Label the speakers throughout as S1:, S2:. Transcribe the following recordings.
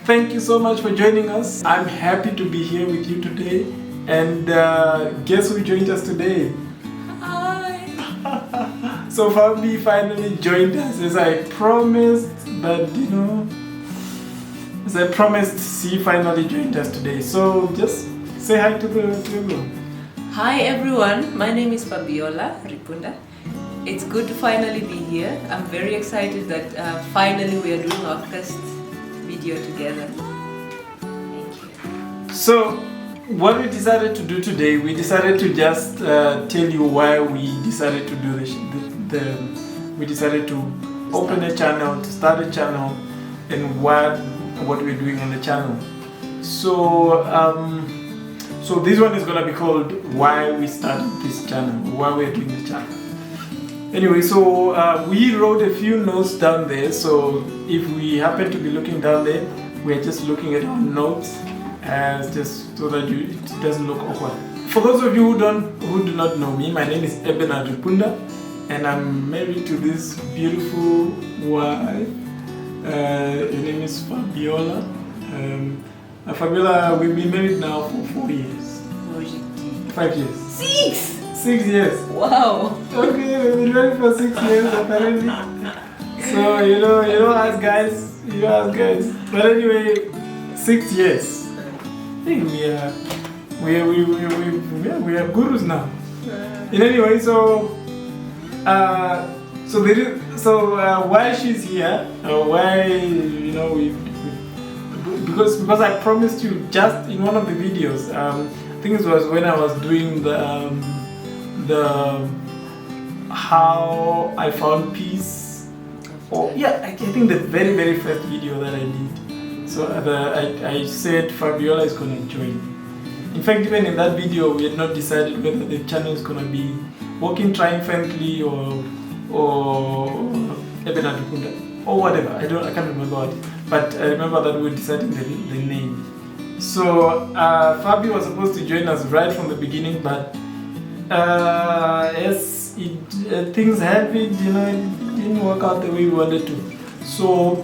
S1: thank you so much for joining us. I'm happy to be here with you today. And guess who joined us today?
S2: Hi!
S1: So Fabie finally joined us as I promised, but as I promised, she finally joined us today. So just say hi to everyone.
S2: Hi everyone, my name is Fabiola Ripunda. It's good to finally be here. I'm very excited that finally we are doing our first video together. Thank you.
S1: So what we decided to do today, we decided to just tell you why we decided to do we decided to open a channel, to start a channel, and what we're doing on the channel. So so this one is gonna be called why we started this channel, why we're doing the channel. Anyway, so we wrote a few notes down there, so if we happen to be looking down there, we're just looking at our notes just so that it doesn't look awkward. For those of you who do not know me, my name is Ripunda, and I'm married to this beautiful wife. Her name is Fabiola. Fabiola, we've been married now for 4 years. 5 years.
S2: 6!
S1: 6 years.
S2: Wow!
S1: Okay, we've been married for 6 years apparently. So you know us guys. But anyway, 6 years. I think we are gurus now. In anyway, so why she's here? Why because I promised you just in one of the videos. I think it was when I was doing the how I found peace. I think the very first video that I did. So I said Fabiola is going to join. In fact, even in that video, we had not decided whether the channel is going to be Walking Triumphantly or Ripunda or whatever. I can't remember what. But I remember that we were deciding the name. So Fabie was supposed to join us right from the beginning, but as things happened, it didn't work out the way we wanted to. So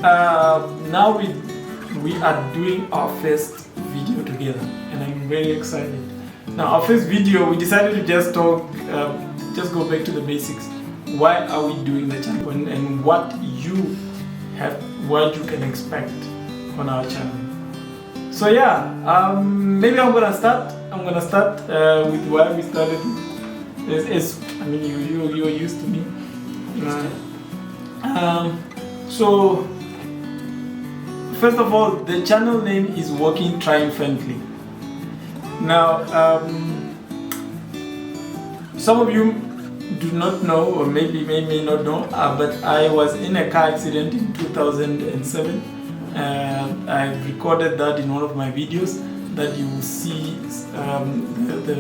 S1: now we are doing our first video together, and I'm very excited. Now our first video, we decided to just talk, just go back to the basics. Why are we doing the channel, and what you can expect on our channel. So maybe I'm gonna start with why we started. You're used to me. So first of all, the channel name is Walking Triumphantly. Now, some of you do not know, or may not know, but I was in a car accident in 2007. I recorded that in one of my videos that you will see the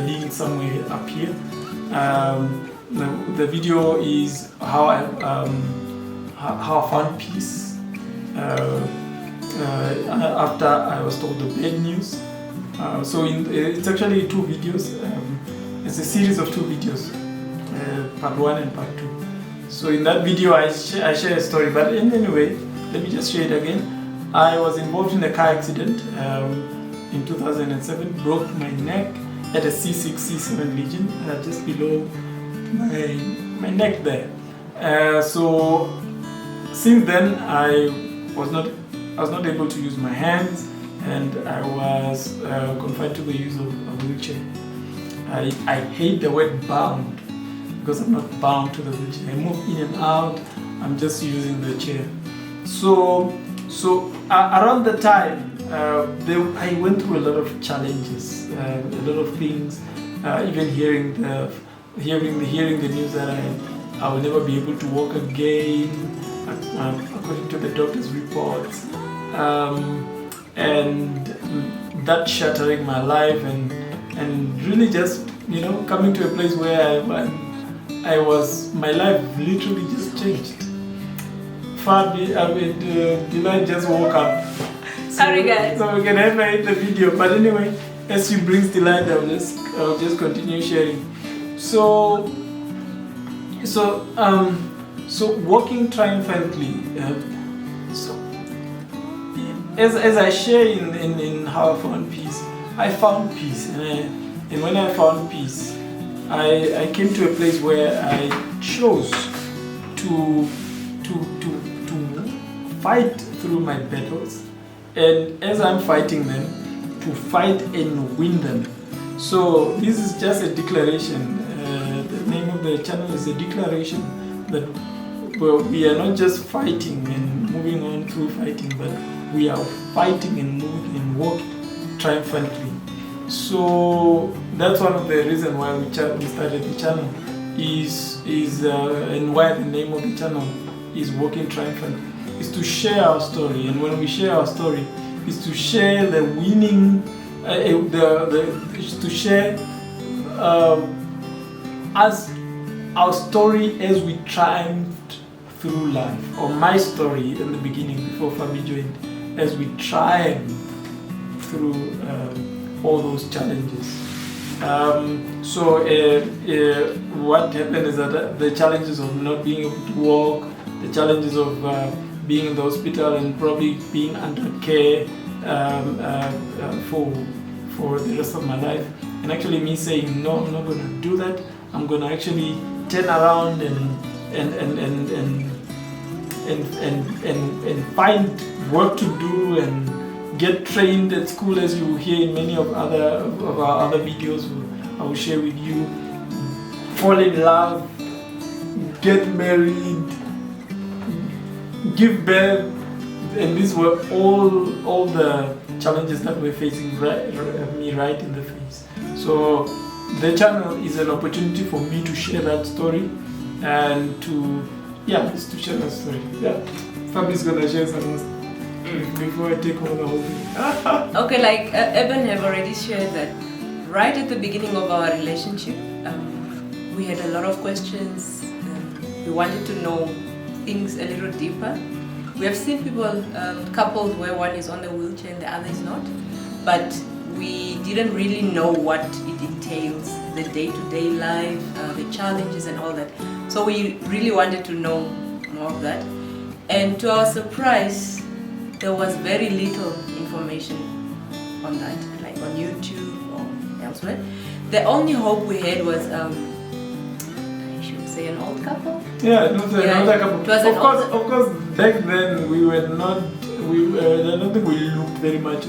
S1: link somewhere up here. The video is how I found peace after I was told the bad news. It's actually 2 videos. It's a series of 2 videos, part 1 and part 2. So in that video I share a story, but anyway, let me just share it again. I was involved in a car accident in 2007, broke my neck at a C6, C7 lesion, just below my neck there. So since then I was not able to use my hands, and I was confined to the use of a wheelchair. I hate the word bound, because I'm not bound to the wheelchair. I move in and out. I'm just using the chair. So around the time, I went through a lot of challenges, a lot of things. Even hearing the news that I will never be able to walk again, according to the doctor's reports, and that shattering my life, and really just coming to a place where my life literally just changed. Fabie, Delight just woke up.
S2: Sorry guys.
S1: So we can have her in the video. But anyway, as she brings Delight, I'll just continue sharing. So Walking Triumphantly. as I share in how I found peace, I found peace, and when I found peace, I came to a place where I chose to fight through my battles, and as I'm fighting them, to fight and win them. So this is just a declaration. The name of the channel is a declaration that we are not just fighting and moving on through fighting, but we are fighting and moving and walking triumphantly. So that's one of the reasons why we started the channel, and why the name of the channel is Walking Triumphant, is to share our story. And when we share our story, is to share the winning, to share as our story as we triumphed through life, or my story in the beginning before Fabie joined, as we triumphed through all those challenges. So what happened is that the challenges of not being able to walk, the challenges of being in the hospital and probably being under care for the rest of my life, and actually me saying no, I'm not going to do that. I'm going to actually turn around and find work to do and get trained at school, as you hear in many of our other videos I will share with you. Fall in love, get married, give birth, and these were all the challenges that we're facing right in the face. So the channel is an opportunity for me to share that story and to share that story. Yeah, Fabie's gonna share some before I take over the whole thing.
S2: Okay, like Eben have already shared that right at the beginning of our relationship, we had a lot of questions. We wanted to know things a little deeper. We have seen people, couples where one is on the wheelchair and the other is not, but we didn't really know what it entails, the day-to-day life, the challenges and all that. So we really wanted to know more of that. And to our surprise, there was very little information on that, like on YouTube or elsewhere. The only hope we had was, I should say, an old couple.
S1: Yeah, it was another couple.
S2: It was
S1: of course, back then we were not. I don't think we looked very much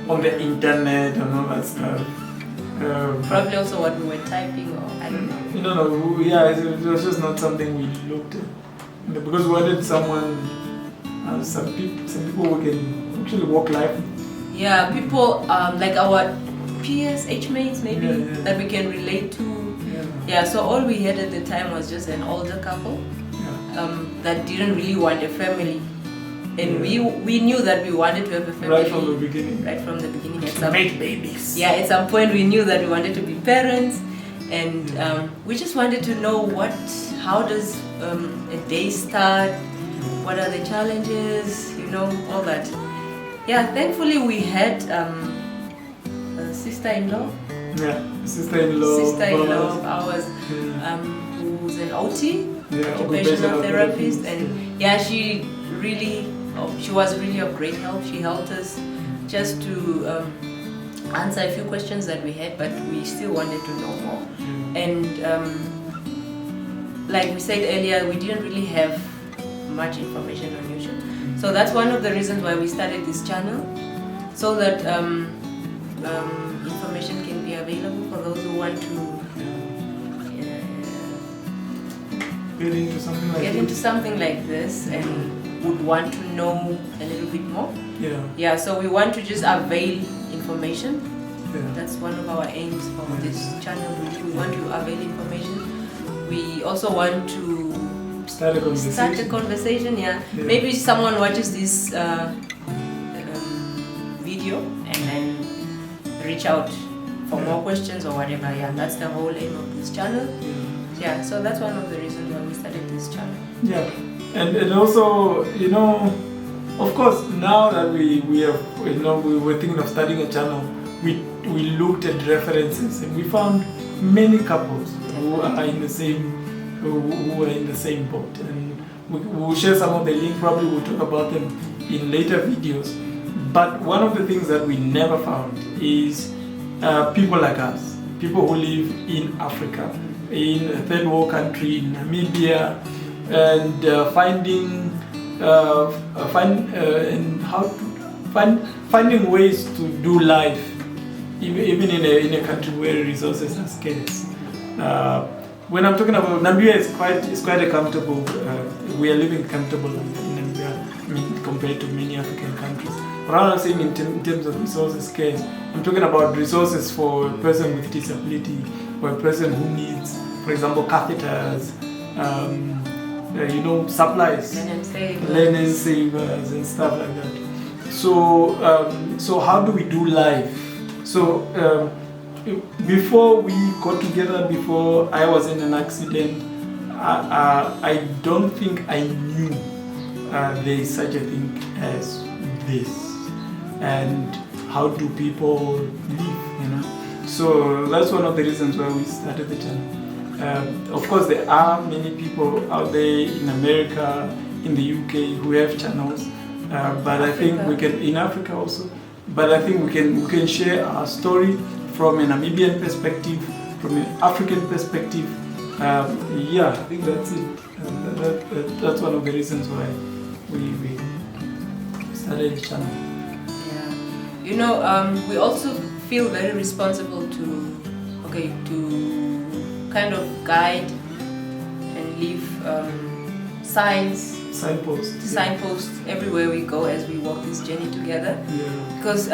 S1: on the internet and all that stuff.
S2: Probably also what we were typing, or I don't know.
S1: No, it was just not something we looked at, because we wanted someone. Some people who can actually walk life. Yeah,
S2: people like our peers, age mates maybe, that we can relate to. Yeah, so all we had at the time was just an older couple that didn't really want a family. And we knew that we wanted to have a family.
S1: Right from the beginning.
S2: Right from the beginning.
S1: Make babies.
S2: Yeah, at some point we knew that we wanted to be parents. And we just wanted to know how does a day start? What are the challenges, all that. Yeah, thankfully we had a sister-in-law.
S1: Yeah, sister-in-law
S2: of ours, who's an OT, occupational therapist, and she was really of great help. She helped us just to answer a few questions that we had, but we still wanted to know more. And like we said earlier, we didn't really have much information on YouTube. So that's one of the reasons why we started this channel, so that information can be available for those who want to
S1: get into something like
S2: this and would want to know a little bit more.
S1: Yeah.
S2: So we want to just avail information. That's one of our aims for this channel. We want to avail information. We also want to start a conversation. Maybe someone watches this video and then reach out for more questions or whatever. That's the whole aim of this channel. So that's one of the reasons why we started this channel.
S1: And also, of course, now that we were thinking of starting a channel, we looked at references and we found many couples who are in the same boat, and we'll share some of the link. Probably we'll talk about them in later videos. But one of the things that we never found is people like us, people who live in Africa, in a third world country, in Namibia, and finding ways to do life, even in a country where resources are scarce. When I'm talking about Namibia, it's quite a comfortable. We are living comfortable in Namibia, compared to many African countries. But I'm not saying in terms of resources scarce. I'm talking about resources for a person with disability, or a person who needs, for example, catheters, supplies, linen savers, and stuff like that. So how do we do life? So before we got together, before I was in an accident, I don't think I knew there is such a thing as this, and how do people live, So that's one of the reasons why we started the channel. Of course, there are many people out there in America, in the UK, who have channels, but I think we can, in Africa also, but I think we can share our story from a Namibian perspective, from an African perspective. I think that's it. That's one of the reasons why we started the channel.
S2: Yeah, we also feel very responsible to kind of guide and leave signposts everywhere we go as we walk this journey together.
S1: Yeah.
S2: Because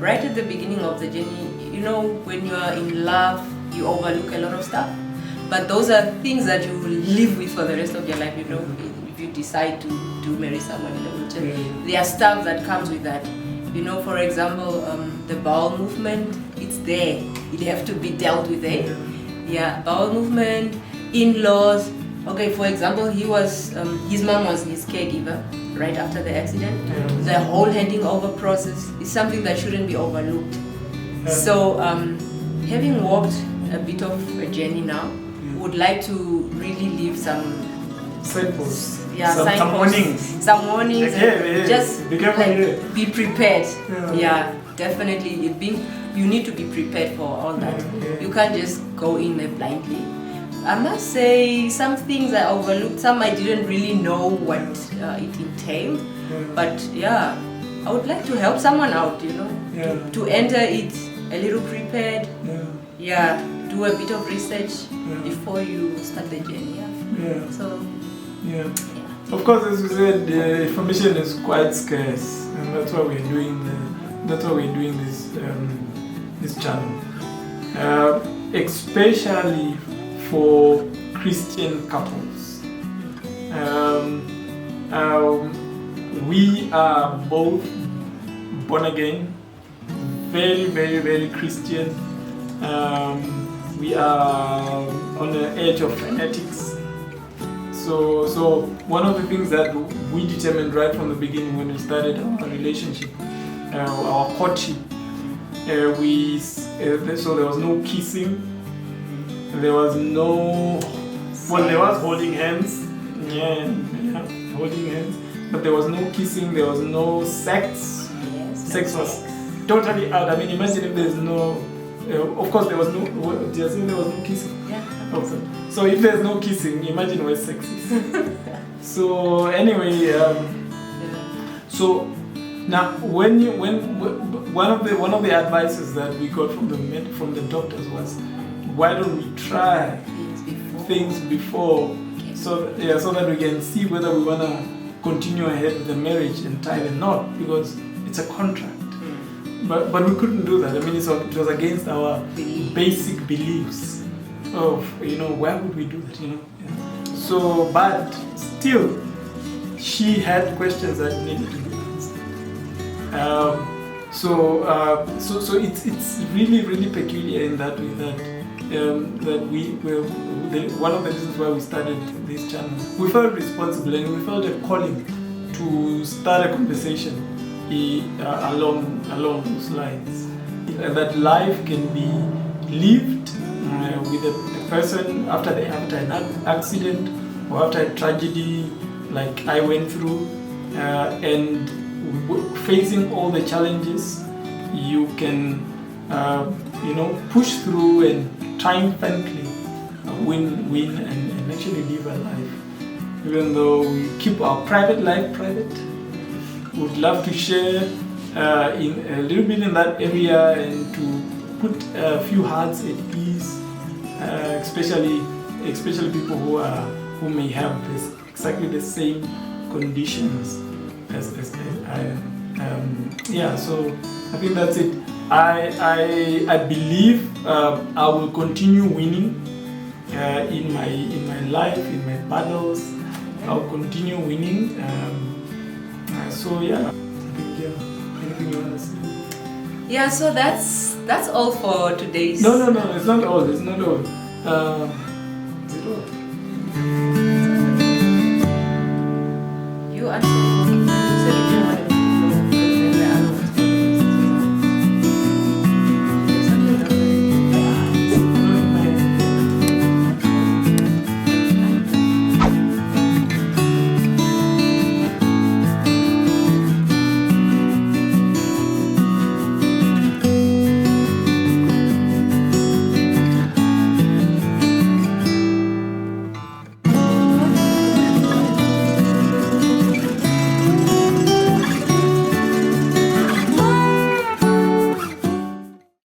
S2: right at the beginning of the journey, when you are in love, you overlook a lot of stuff. But those are things that you will live with for the rest of your life, if you decide to marry someone in the future.
S1: Yeah.
S2: There are stuff that comes with that. For example, the bowel movement, it's there. It have to be dealt with, eh? Yeah, bowel movement, in-laws. Okay, for example, his mom was his caregiver right after the accident.
S1: Yeah.
S2: The whole handing over process is something that shouldn't be overlooked.
S1: Yeah.
S2: So, having walked a bit of a journey now, would like to really leave some
S1: signposts.
S2: Yeah,
S1: some warnings.
S2: Some warnings. Just
S1: be careful.
S2: Be prepared.
S1: Yeah.
S2: Definitely. You need to be prepared for all that.
S1: Yeah.
S2: You can't just go in there blindly. I must say, some things I overlooked. Some I didn't really know what it entailed. But I would like to help someone out. To enter it a little prepared. Do a bit of research before you start the journey.
S1: Of course, as we said, the information is quite scarce, and that's why we're doing this channel, especially for Christian couples. We are both born again, very, very, very Christian. We are on the edge of fanatics. So one of the things that we determined right from the beginning when we started our relationship, our courtship, so there was no kissing, there was no, there was holding hands, holding hands, but there was no kissing, there was no sex. Sex was totally out. I mean, imagine if there's no. Of course, there was no. There was no kissing. Okay. So if there's no kissing, imagine where sex is. So anyway, so now when one of the advices that we got from the doctors was, why don't we try things before, so that we can see whether we wanna continue ahead with the marriage and tie the knot, because it's a contract. But we couldn't do that. I mean, it was against our basic beliefs of, why would we do that, So, but still, she had questions that needed to be answered. So it's really, really peculiar in that way that one of the reasons why we started this channel, we felt responsible and we felt a calling to start a conversation along those lines, that life can be lived with a person after an accident or after a tragedy like I went through, and facing all the challenges, you can push through and triumphantly win and actually live a life. Even though we keep our private life private, we would love to share in a little bit in that area and to put a few hearts at ease, especially people who may have exactly the same conditions as I am. So I think that's it. I believe I will continue winning in my life, in my battles. I'll continue winning. Anything you want to say?
S2: Yeah, so that's all for today's.
S1: No, it's not all. It's not all. Is it all?